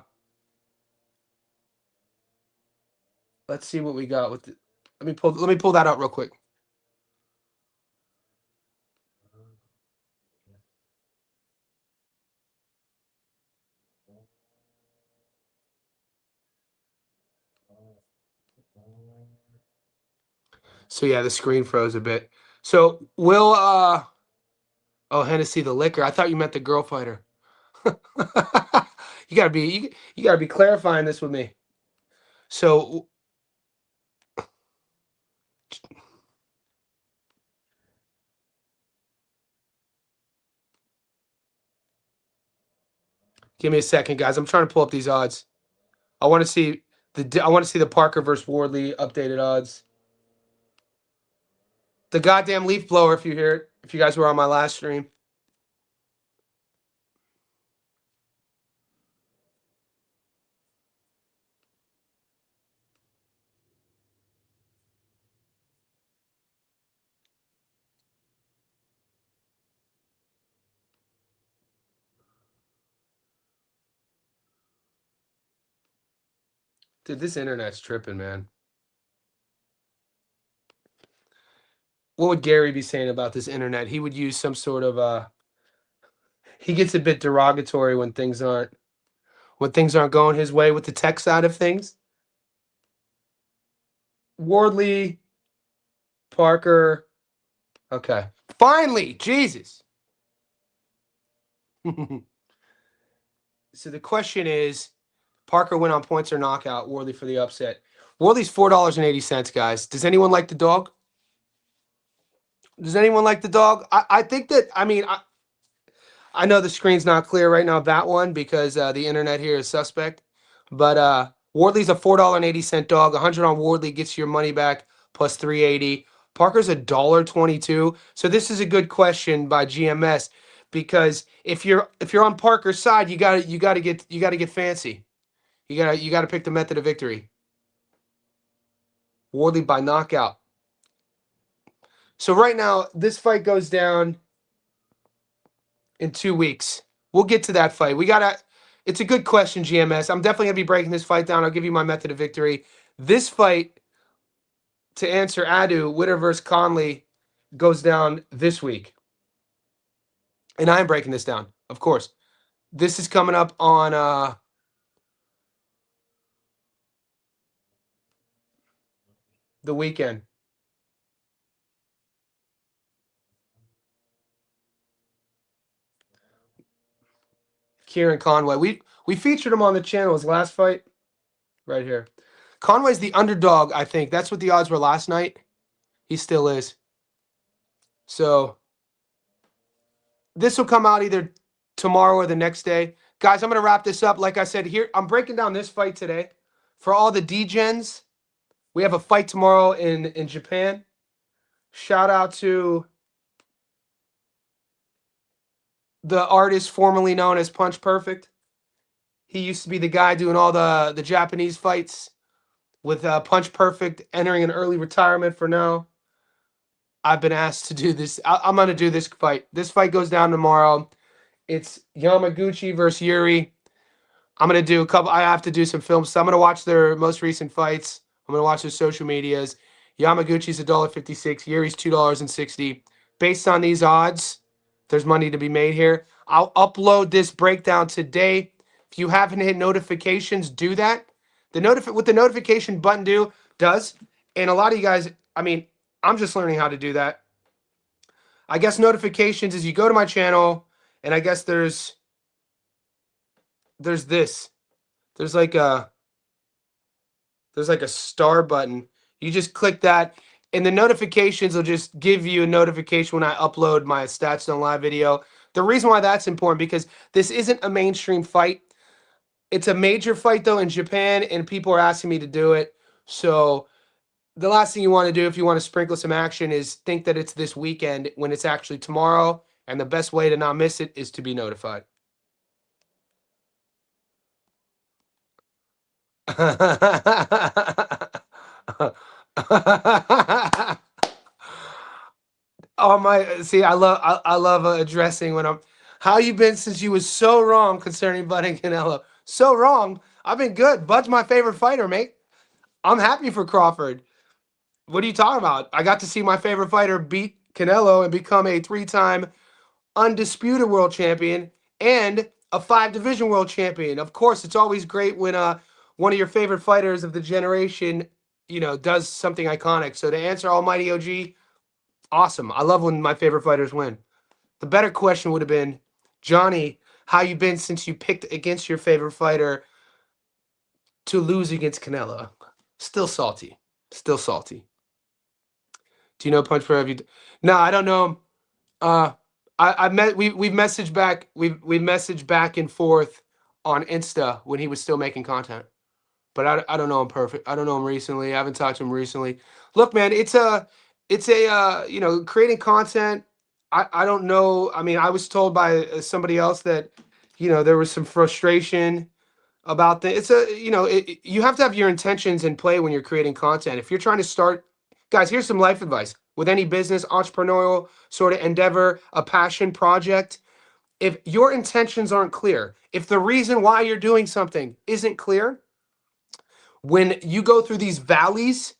Let's see what we got with. Let me pull that out real quick. So yeah, the screen froze a bit. So will oh, Hennessy the liquor. I thought you meant the girl fighter. You gotta be clarifying this with me. So give me a second, guys. I'm trying to pull up these odds. I want to see the Parker versus Wardley updated odds. The goddamn leaf blower, if you hear it, if you guys were on my last stream. Dude, this internet's tripping, man. What would Gary be saying about this internet? He would use some sort of he gets a bit derogatory when things aren't going his way with the tech side of things. Wardley, Parker. Okay. Finally, Jesus. So the question is, Parker win on points or knockout, Wardley for the upset. Wardley's $4.80, guys. Does anyone like the dog? Does anyone like the dog? I think that, I know the screen's not clear right now, that one, because the internet here is suspect. But Wardley's a $4.80 dog. 100 on Wardley gets your money back plus 380. Parker's $1.22. So this is a good question by GMS, because if you're on Parker's side, you gotta get fancy. You gotta pick the method of victory. Wardley by knockout. So right now, this fight goes down in 2 weeks. We'll get to that fight. It's a good question, GMS. I'm definitely gonna be breaking this fight down. I'll give you my method of victory. This fight, to answer Adu, Witter versus Conley, goes down this week. And I am breaking this down, of course. This is coming up on the weekend. Kieran Conway. We featured him on the channel his last fight right here. Conway's the underdog, I think. That's what the odds were last night. He still is. So this will come out either tomorrow or the next day. Guys, I'm going to wrap this up. Like I said, here I'm breaking down this fight today. For all the degens, we have a fight tomorrow in Japan. Shout out to the artist formerly known as Punch Perfect. He used to be the guy doing all the Japanese fights with Punch Perfect entering an early retirement for now. I've been asked to do this. I'm going to do this fight. This fight goes down tomorrow. It's Yamaguchi versus Yuri. I'm going to do a couple. I have to do some films. So I'm going to watch their most recent fights. I'm going to watch their social medias. Yamaguchi's $1.56. Yuri's $2.60. Based on these odds, there's money to be made here. I'll upload this breakdown today. If you haven't hit notifications, do that. What the notification button does, and a lot of you guys, I mean, I'm just learning how to do that. I guess notifications is you go to my channel, and I guess there's this. There's like a star button. You just click that, and the notifications will just give you a notification when I upload my Stats Don't Lie video. The reason why that's important, because this isn't a mainstream fight. It's a major fight, though, in Japan, and people are asking me to do it. So the last thing you want to do if you want to sprinkle some action is think that it's this weekend when it's actually tomorrow, and the best way to not miss it is to be notified. Oh my! See, I love addressing when I'm. How you been since you was so wrong concerning Bud and Canelo? So wrong. I've been good. Bud's my favorite fighter, mate. I'm happy for Crawford. What are you talking about? I got to see my favorite fighter beat Canelo and become a 3-time undisputed world champion and a 5-division world champion. Of course, it's always great when one of your favorite fighters of the generation, does something iconic. So to answer Almighty OG, awesome. I love when my favorite fighters win. The better question would have been, Johnny, how you been since you picked against your favorite fighter to lose against Canelo? Still salty. Still salty. Do you know Punch for Every? No, I don't know him. We've messaged back. We've messaged back and forth on Insta when he was still making content. But I don't know him perfect. I don't know him recently. I haven't talked to him recently. Look, man, it's creating content. I don't know. I mean, I was told by somebody else that, there was some frustration about the. You have to have your intentions in play when you're creating content. If you're trying to start, guys, here's some life advice with any business, entrepreneurial sort of endeavor, a passion project. If your intentions aren't clear, if the reason why you're doing something isn't clear, when you go through these valleys,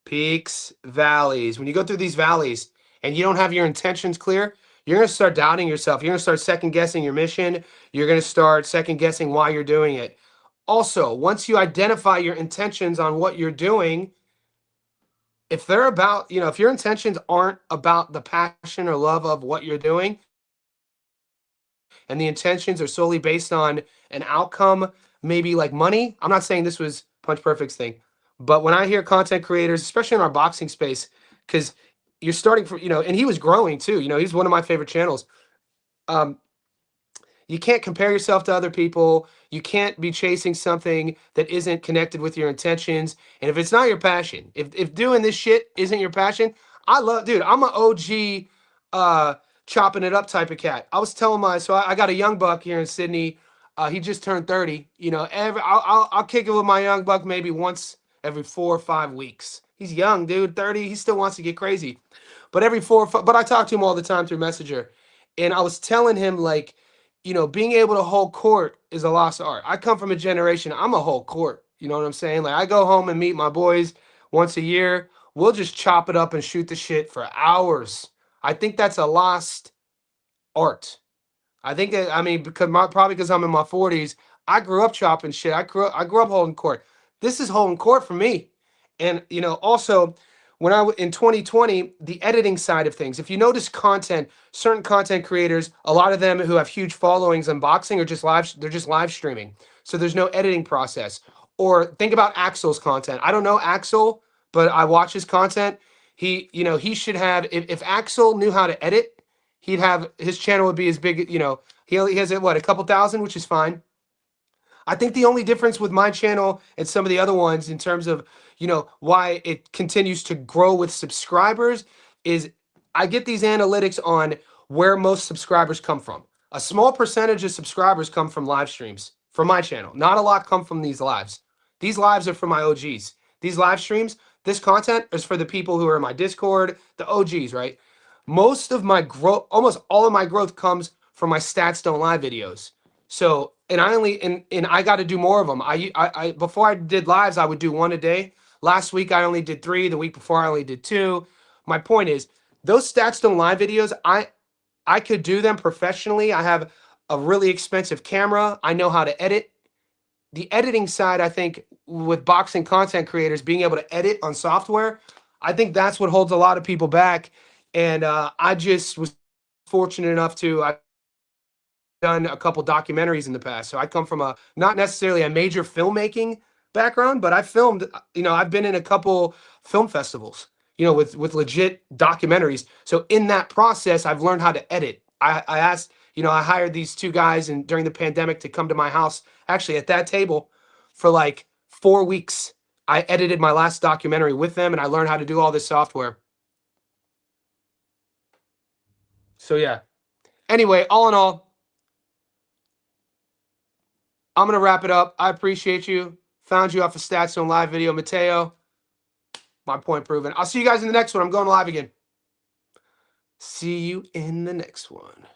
peaks, valleys, when you go through these valleys and you don't have your intentions clear, you're going to start doubting yourself. You're going to start second guessing your mission. You're going to start second guessing why you're doing it. Also, once you identify your intentions on what you're doing, if they're about, if your intentions aren't about the passion or love of what you're doing, and the intentions are solely based on an outcome, maybe like money. I'm not saying this was Punch Perfect's thing, but when I hear content creators, especially in our boxing space, because you're starting from, and he was growing too, he's one of my favorite channels. You can't compare yourself to other people. You can't be chasing something that isn't connected with your intentions. And if it's not your passion, if doing this shit isn't your passion, dude, I'm an OG chopping it up type of cat. I was telling I got a young buck here in Sydney. He just turned 30. I'll kick it with my young buck maybe once every 4 or 5 weeks. He's young, dude, 30. He still wants to get crazy. But but I talk to him all the time through Messenger. And I was telling him, like, being able to hold court is a lost art. I come from a generation, I'm a whole court. You know what I'm saying? Like, I go home and meet my boys once a year. We'll just chop it up and shoot the shit for hours. I think that's a lost art. I think that, probably because I'm in my 40s, I grew up chopping shit. I grew up holding court. This is holding court for me. And, also, in 2020, the editing side of things, if you notice certain content creators, a lot of them who have huge followings on boxing are they're just live streaming. So there's no editing process. Or think about Axel's content. I don't know Axel, but I watch his content. He should have, if Axel knew how to edit, his channel would be as big, he has a couple thousand, which is fine. I think the only difference with my channel and some of the other ones in terms of, why it continues to grow with subscribers is I get these analytics on where most subscribers come from. A small percentage of subscribers come from live streams for my channel. Not a lot come from these lives. These lives are for my OGs. These live streams, this content is for the people who are in my Discord, the OGs, right? Most of my growth, almost all of my growth comes from my Stats Don't Lie videos. So, and I got to do more of them. I before I did lives, I would do one a day. Last week I only did 3. The week before I only did 2. My point is, those Stats Don't Lie videos, I could do them professionally. I have a really expensive camera. I know how to edit. The editing side, I think, with boxing content creators being able to edit on software, I think that's what holds a lot of people back. And I just was fortunate enough to I've done a couple documentaries in the past. So I come from not necessarily a major filmmaking background, but I filmed, I've been in a couple film festivals, with legit documentaries. So in that process, I've learned how to edit. I asked, I hired these 2 guys and during the pandemic to come to my house, actually at that table for like 4 weeks. I edited my last documentary with them and I learned how to do all this software. So yeah. Anyway, all in all, I'm going to wrap it up. I appreciate you. Found you off a Stats Don't Live video. Mateo, my point proven. I'll see you guys in the next one. I'm going live again. See you in the next one.